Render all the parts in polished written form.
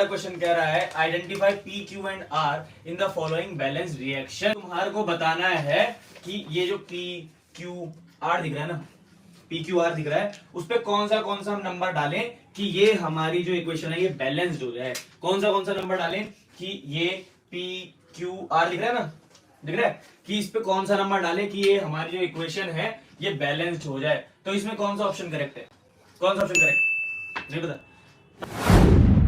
Question कह रहा है identify P Q and R in the following balance reaction. तुम्हारे को बताना है कि ये जो पी क्यू आर दिख रहा है ना, पी क्यू आर दिख रहा है, उस पे कौन सा हम नंबर डालें कि ये हमारी जो इक्वेशन है ये बैलेंस्ड हो जाए। कौन सा नंबर डालें कि ये पी क्यू आर दिख रहा है ना, दिख रहा है कि इस पे कौन सा नंबर डालें कि ये हमारी जो इक्वेशन है ये बैलेंस्ड हो जाए। तो इसमें कौन सा ऑप्शन करेक्ट है, कौन सा ऑप्शन करेक्ट नहीं पता।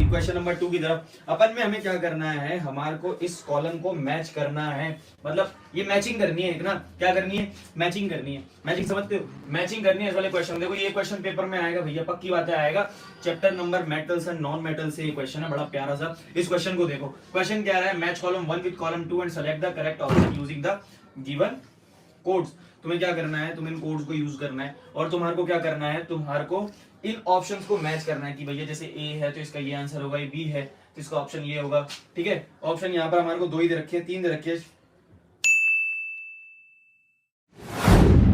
क्वेश्चन नंबर 2 की तरफ अपन में हमें क्या करना है, हमारे को इस कॉलम को मैच करना है, मतलब ये मैचिंग करनी है ना, क्या करनी है, मैचिंग करनी है। मैचिंग समझते हो, मैचिंग करनी है इस वाले क्वेश्चन। देखो ये क्वेश्चन पेपर में आएगा भैया, पक्की बात है आएगा। Chapter number metals and non metal से ये क्वेश्चन है, बड़ा प्यारा सा। इस क्वेश्चन को देखो, क्वेश्चन क्या है, match column 1 with column 2 and select the correct option using the given codes. तुम्हें क्या करना है, तुम्हें इन कोड्स को यूज करना है और तुम्हारे को क्या करना है, तुम्हारे को इन ऑप्शंस को मैच करना है कि भैया जैसे ए है तो इसका ये आंसर होगा, ये बी है तो इसका ऑप्शन ये होगा। ठीक है, ऑप्शन यहाँ पर हमारे को 2 ही दे रखे हैं, 3 दे रखे हैं,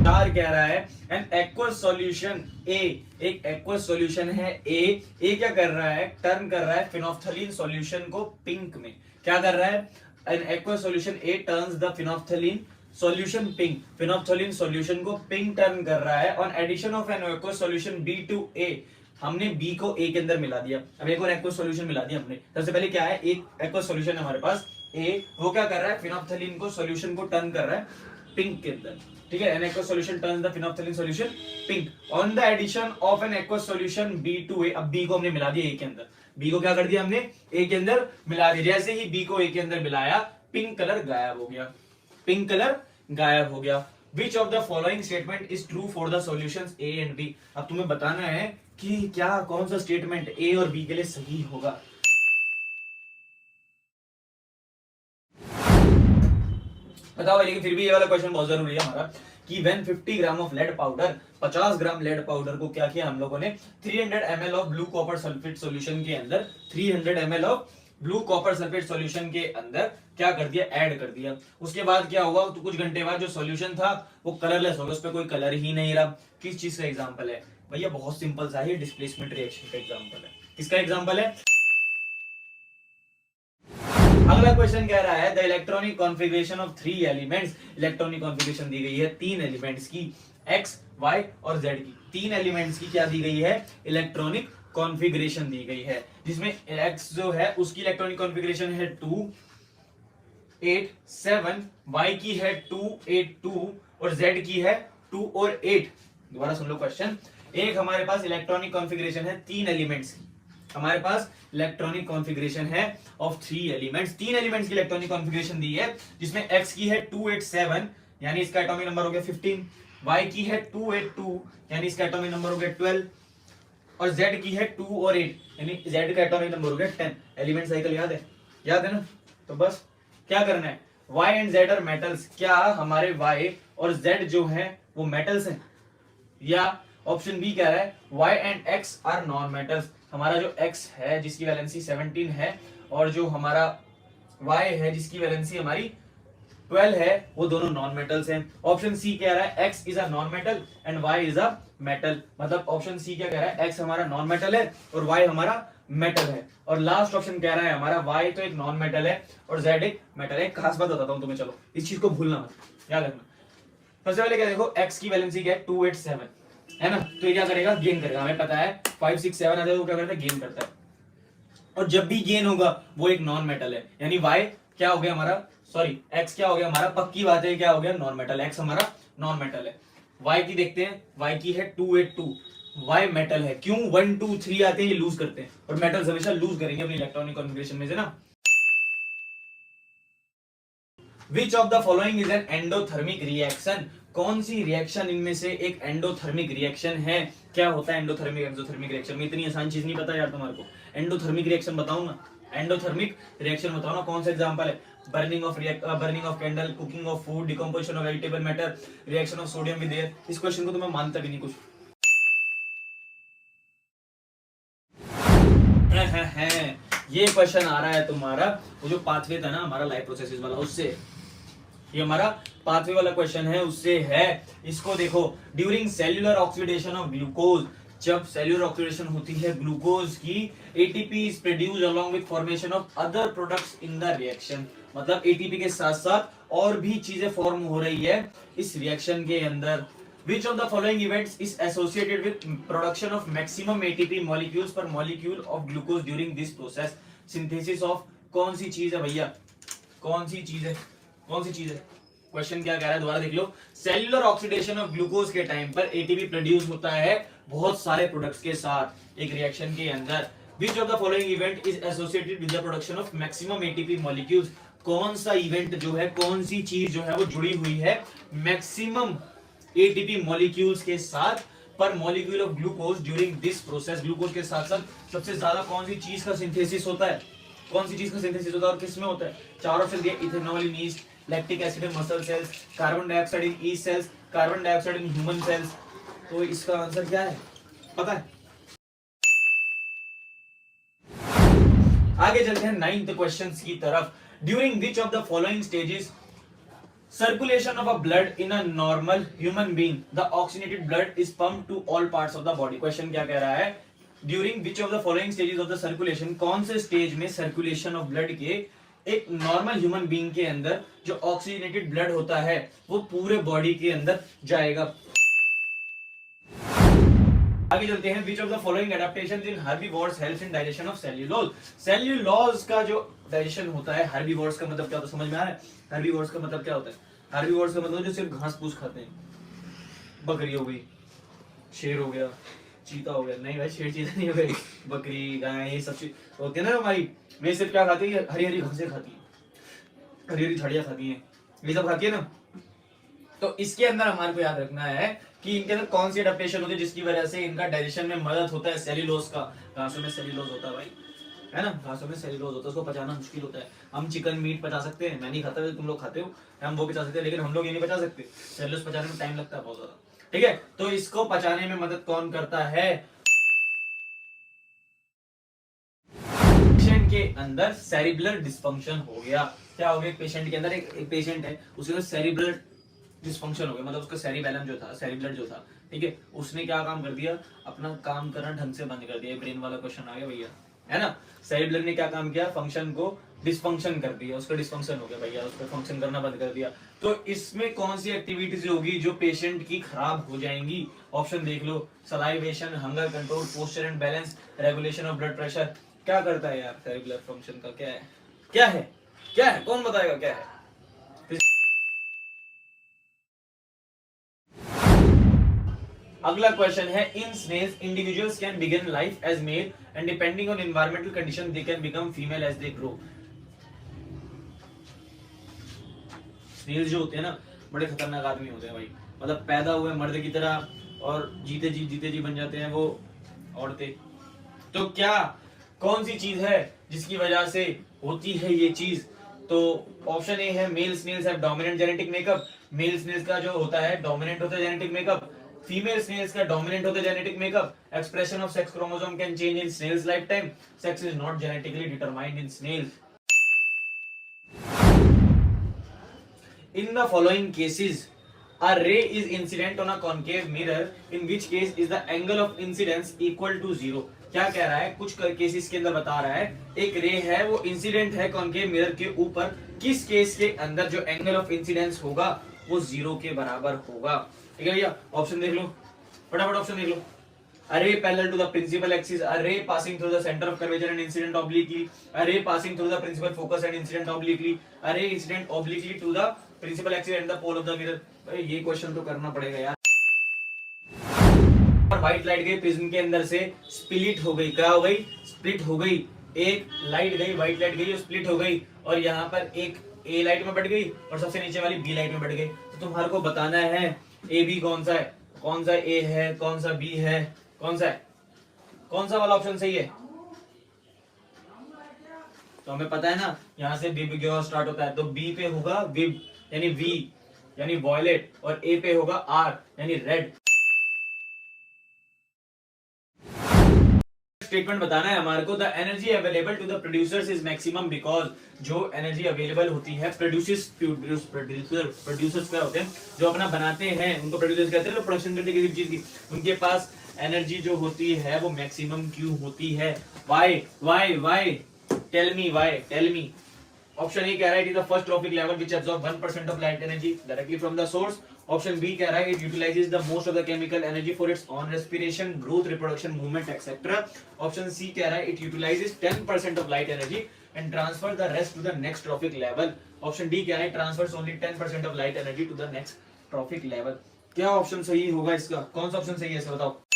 4 कह रहा है एन एक्वस सॉल्यूशन ए, एक एक्वस सॉल्यूशन है ए क्या कर रहा है, टर्न कर रहा है फिनोल्फथलीन सॉल्यूशन को पिंक में। क्या कर रहा है, an aqueous solution A turns the phenolphthalein solution pink, phenolphthalein solution को पिंक टर्न कर रहा है on addition of an aqueous solution B to A. हमने बी को ए के अंदर मिला दिया, अब एक और एक्वस सॉल्यूशन मिला दिया हमने। सबसे पहले क्या है, एक एक्वस सॉल्यूशन है हमारे पास ए, वो क्या कर रहा है, फिनोल्फथलीन को सॉल्यूशन को टर्न कर रहा है पिंक के अंदर। ठीक है, an aqueous solution turns the phenolphthalein solution pink on the addition of an aqueous solution B to A. अब बी को हमने मिला दिया ए के अंदर, बी को क्या कर दिया हमने, ए के अंदर मिला दिया। जैसे ही बी को ए के अंदर मिलाया, पिंक कलर गायब हो गया, पिंक कलर गायब हो गया। Which of the following statement is true for the solutions A and B? अब तुम्हें बताना है कि क्या कौन सा स्टेटमेंट A और B के लिए सही होगा। बताओ, लेकिन फिर भी ये वाला क्वेश्चन बहुत जरूरी है हमारा कि when 50 gram of lead powder, 50 gram lead powder को क्या किया हम लोगों ने, 300 ml of blue copper sulphate solution के अंदर, 300 ml of blue copper sulphate solution के अंदर क्या कर दिया, ऐड कर दिया। उसके बाद क्या हुआ, तो कुछ घंटे बाद जो सॉल्यूशन था वो कलरलेस हो गया, उस पर कोई कलर ही नहीं रहा। किस चीज का एग्जांपल है भैया, बहुत सिंपल सा है, डिस्प्लेसमेंट रिएक्शन का एग्जांपल है। किसका एग्जांपल है, अगला क्वेश्चन कह रहा है the electronic configuration of 3 elements. Electronic configuration दी गई है 3 एलिमेंट्स की, एक्स, वाई और जेड की। 3 एलिमेंट्स की क्या दी गई है, इलेक्ट्रॉनिक कॉन्फ़िगरेशन दी गई है, जिसमें एक्स जो है उसकी इलेक्ट्रॉनिक कॉन्फ़िगरेशन है 2 8 7, वाई की है 2 8 2 और जेड की है 2 और 8। दोबारा सुन लो क्वेश्चन, एक हमारे पास इलेक्ट्रॉनिक कॉन्फ़िगरेशन है 3 एलिमेंट्स की, हमारे पास इलेक्ट्रॉनिक कॉन्फ़िगरेशन है ऑफ 3 एलिमेंट्स, 3 एलिमेंट्स की इलेक्ट्रॉनिक कॉन्फ़िगरेशन दी है, जिसमें x की है 2 8 7 यानी इसका एटॉमिक नंबर हो गया 15, y की है 2 8 2 यानी इसका एटॉमिक नंबर हो गया 12 और z की है 2 और 8 यानी z का एटॉमिक नंबर हो गया 10। एलिमेंट साइकिल याद है, याद है ना। तो बस क्या करना है, y and z are metals, क्या हमारे y और z जो है वो मेटल्स हैं, या ऑप्शन बी कह रहा है y and x are non metals. हमारा जो x है जिसकी वैलेंसी 17 है और जो हमारा y है जिसकी वैलेंसी हमारी 12 है, वो दोनों नॉन मेटल्स हैं। ऑप्शन सी कह रहा है x is a non metal and y is a metal, मतलब ऑप्शन सी क्या कह रहा है, x हमारा नॉन मेटल है और y हमारा मेटल है। और लास्ट ऑप्शन कह रहा है हमारा y तो एक नॉन मेटल है और z एक मेटल है। एक खास बात बताता हूं तुम्हें, चलो इस चीज को भूलना मत, याद रखना। सबसे पहले क्या देखो, x की वैलेंसी क्या है 2 8 7 है ना, तो ये क्या करेगा, गेन करेगा। हमें पता है 5 6 7 आता है, वो क्या करता है, गेन करता है। और जब भी गेन होगा वो एक नॉन मेटल है, यानी y क्या हो गया हमारा, सॉरी x क्या हो गया हमारा, पक्की बात है क्या हो गया, नॉन मेटल। x हमारा नॉन मेटल है। y की देखते हैं, y की है 2 8 2, y मेटल है। क्यों, 1 2 3 आते हैं ये लूज करते हैं, और मेटल्स हमेशा लूज करेंगे अपनी इलेक्ट्रॉनिक कॉन्फ़िगरेशन में से ना। Which of the following is an endothermic reaction? कौन सी रिएक्शन इनमें से एक एंडोथर्मिक रिएक्शन है। क्या होता है एंडोथर्मिक एक्सोथर्मिक रिएक्शन में, इतनी आसान चीज नहीं पता यार तुम्हारे को। एंडोथर्मिक रिएक्शन बताऊं ना, एंडोथर्मिक रिएक्शन बताओ ना, कौन सा एग्जांपल है, burning of candle, cooking of food, decomposition of vegetable matter, reaction of sodium with air. इस क्वेश्चन को तो मैं मानता भी नहीं कुछ। ये क्वेश्चन आ रहा है तुम्हारा, वो जो पाथवे था ना हमारा लाइफ प्रोसेसेस वाला, उससे ये हमारा पाथवे वाला क्वेश्चन है, उससे है। इसको देखो, during cellular oxidation of glucose जब सेल्यूलर ऑक्सीडेशन होती है ग्लूकोज की, ATP is produced along with formation of other products in the reaction. मतलब एटीपी के साथ साथ और भी चीजें फॉर्म हो रही है इस रिएक्शन के अंदर। Which of the following events is associated with production of maximum ATP molecules per molecule of glucose during this process? Synthesis of कौन सी चीज है भैया, कौन सी चीज है, कौन सी चीज है? क्वेश्चन क्या कह रहा है दोबारा देख लो। सेल्यूलर ऑक्सीडेशन ऑफ ग्लूकोज के टाइम पर एटीपी प्रोड्यूस होता है बहुत सारे प्रोडक्ट्स के साथ एक रिएक्शन के अंदर। Which of the following event is associated with the production of maximum ATP molecules? कौन सा इवेंट जो है, कौन सी चीज जो है वो जुड़ी हुई है मैक्सिमम एटीपी मॉलिक्यूल्स के साथ पर molecule of glucose during this process. Glucose के साथ साथ सबसे ज्यादा कौन सी चीज का सिंथेसिस होता है, कौन सी चीज का सिंथेसिस होता है और किस में होता है? चार ऑप्शन दिए, ethanol in east, lactic acid in muscle cells, carbon dioxide in east sales, carbon dioxide in human cells. तो इसका आंसर क्या है पता है? आगे चलते हैं 9th क्वेश्चन की तरफ। During which of the following stages circulation of a blood in a normal human being the oxygenated blood is pumped to all parts of the body। Question क्या कह रहा है? During which of the following stages of the circulation, कौन से stage में circulation of blood के एक normal human being के अंदर जो ऑक्सीजनेटेड ब्लड होता है वो पूरे बॉडी के अंदर जाएगा। आगे चलते हैं। Which of the following adaptations in herbivores helps in digestion of cellulose. Cellulose का जो डाइजेशन होता है, हर्बीवोर्स का मतलब क्या होता है समझ में आ रहा है? हर्बीवोर्स का मतलब क्या होता है? हर्बीवोर्स का मतलब जो सिर्फ घास फूस खाते हैं, बकरी हो गई, शेर हो गया, चीता हो गया, नहीं भाई शेर चीता नहीं हो गई, बकरी गाय ये सब चीज होती है ना हमारी, वे सिर्फ क्या खाती है? हरी हरी घासें खाती है, हरी हरी झाड़ियां खाती है, ये सब खाती है ना। तो इसके अंदर हमारे को याद रखना है कि इनके अंदर कौन सी एडेप्टेशन होती है जिसकी वजह से इनका डाइजेशन में मदद होता है सेल्यूलोज का। घासों में सेल्यूलोज होता है भाई, है ना, घासों में सेल्यूलोज होता है, उसको पचाना मुश्किल होता है। हम चिकन मीट पचा सकते हैं, मैं नहीं खाता, तुम लोग खाते हो, हम वो पचा सकते हैं, लेकिन हम लोग ये नहीं पचा सकते। सेल्यूलोज पचाने में टाइम लगता है बहुत ज्यादा, ठीक है। तो इसको पचाने में मदद कौन करता है? पेशेंट के अंदर सेरिब्रल डिस्फंक्शन हो गया। क्या हो गया? पेशेंट के अंदर एक पेशेंट है, उसके अंदर सेरिब्रल डिस्फंक्शन हो गया, मतलब उसका सेरिबेलम जो था, सेरिब्लर जो था, ठीक है, उसने क्या काम कर दिया? अपना काम करना ढंग से बंद कर दिया। ब्रेन वाला क्वेश्चन आ गया भैया, है ना। सेरिब्लर ने क्या काम किया? फंक्शन को डिस्फंक्शन कर दिया, उसका डिस्फंक्शन हो गया भैया, उसका फंक्शन करना बंद कर दिया। तो इसमें कौन सी एक्टिविटीज होगी जो पेशेंट की खराब हो जाएंगी? ऑप्शन देख लो, salivation, hunger control, posture and balance, regulation of blood pressure. क्या करता है यार सेरिब्लर फंक्शन का? क्या है, क्या है, क्या है, कौन बताएगा क्या है? अगला क्वेश्चन है, in snails individuals can begin life as male and depending on environmental condition they can become female as they grow. Snails जो होते हैं ना, बड़े खतरनाक आदमी होते हैं भाई, मतलब पैदा हुए मर्द की तरह और जीते जी बन जाते हैं वो औरतें। तो क्या कौन सी चीज है जिसकी वजह से होती है ये चीज? तो ऑप्शन ए है, male snails have dominant genetic makeup. Male snails का जो होता है डोमिनेंट होता है जेनेटिक मेकअप। फीमेल स्नेल्स का डोमिनेंट होता है genetic makeup. Expression of sex chromosome can change in snails life time. Sex is not genetically determined in snails. In the following cases, a ray is incident on a concave mirror, in which case is the angle of incidence equal to 0। क्या कह रहा है? कुछ cases के अंदर बता रहा है, एक रे है वो इंसिडेंट है कॉन्केव मिरर के ऊपर, किस केस के अंदर जो एंगल ऑफ इंसिडेंस होगा वो 0 के बराबर होगा। ठीक है भैया, ऑप्शन देख लो, फटाफट ऑप्शन देख लो। A ray parallel to the principal axis, a ray passing through the center of curvature and incident obliquely, a ray passing through the principal focus and incident obliquely, a ray incident obliquely to the principal axis and the pole of the mirror। भाई ये question तो करना पड़ेगा यार। और white light गई prism के अंदर से, स्प्लिट हो गई, क्या हो गई? स्प्लिट हो गई। एक लाइट गई, व्हाइट लाइट गई, स्प्लिट हो गई, और यहाँ पर एक ए लाइट में बढ़ गई और सबसे नीचे वाली बी लाइट में बढ़ गई। तो तुम्हारे को बताना है ए बी कौन सा है, कौन सा ए है, कौन सा बी है, कौन सा है, कौन सा वाला ऑप्शन सही है? तो हमें पता है ना, यहां से विब की ओर स्टार्ट होता है, तो बी पे होगा विब यानी वी यानी वॉयलेट, और ए पे होगा आर यानी रेड। स्टेटमेंट बताना है हमारे को, the energy available to the producers is maximum because, जो एनर्जी अवेलेबल होती है प्रोड्यूसर्स क्या होते हैं? जो अपना बनाते हैं उनको प्रोड्यूसर्स कहते हैं, प्रोडक्शन करते हैं किसी चीज की, उनके पास एनर्जी जो होती है वो मैक्सिमम क्यों होती है? Why tell me. Option A कह रहा है it is the first trophic level which absorb 1% of light energy directly from the source. Option B कह रहा है it utilises the most of the chemical energy for its own respiration, growth, reproduction, movement etcetera. Option C कह रहा है it utilises 10% of light energy and transfer the rest to the next trophic level. Option D कह रहा है transfers only 10% of light energy to the next trophic level. क्या option सही होगा इसका? कौन सा ऑप्शन सही है इसका बताओ?